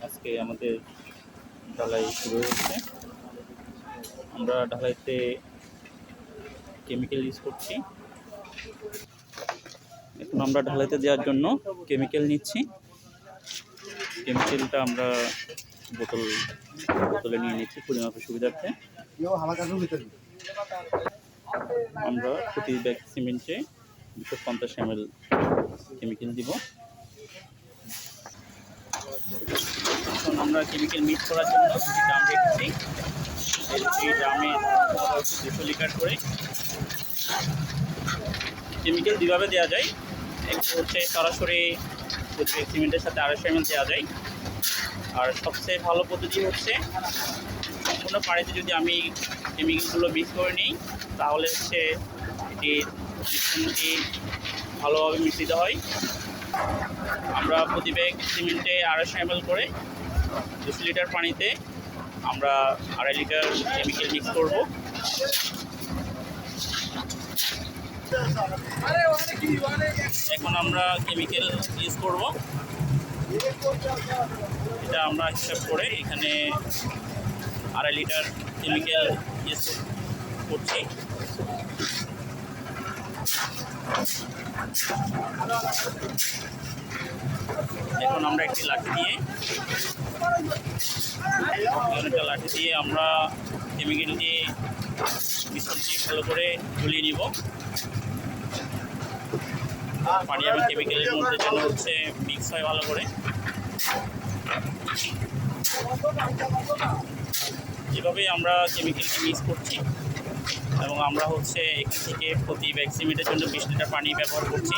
আজকে আমাদের ঢালাই শুরু হচ্ছে। আমরা ঢালাইতে কেমিক্যাল ইউজ করছি। এখন আমরা ঢালাইতে দেওয়ার জন্য কেমিক্যাল নিচ্ছি। কেমিক্যালটা আমরা বোতলে নিয়ে নিচ্ছি পরিমাপের সুবিধার্থে। আমরা প্রতি ব্যাগ সিমেন্টে 250 ml কেমিক্যাল দিব। এখন আমরা কেমিক্যাল মিক্স করার জন্য দুটি ড্রাম রেখেছি। এই ড্রামে 200 লিটার করে কেমিক্যাল দুইভাবে দেওয়া যায়। একটু হচ্ছে সরাসরি সিমেন্টের সাথে 250 ml দেওয়া যায়, আর সবচেয়ে ভালো পদ্ধতি হচ্ছে সম্পূর্ণ পানিতে যদি আমি কেমিক্যালগুলো মিক্স করে নিই, তাহলে হচ্ছে এটি মিশ্রণটি ভালোভাবে মিশ্রিত হয়। আমরা প্রতি ব্যাগ সিমেন্টে 250 ml করে 200 লিটার পানিতে আমরা 2.5 লিটার কেমিক্যাল মিক্স করব। এখন আমরা কেমিক্যাল ইউজ করব। এটা আমরা হিসাব করে এখানে 2.5 লিটার কেমিক্যাল ইউজ করছি। এখন আমরা একটি লাঠি দিয়ে আমরা কেমিক্যালটি মিশ্রণটি ভালো করে ঝুলিয়ে নিব। পানি এবং কেমিক্যালের মধ্যে যেন হচ্ছে মিক্স হয় ভালো করে। এভাবেই আমরা কেমিক্যালটি মিক্স করছি এবং আমরা হচ্ছে এখান থেকে প্রতি ব্যাগ সিমেন্টের জন্য 20 লিটার পানি ব্যবহার করছি।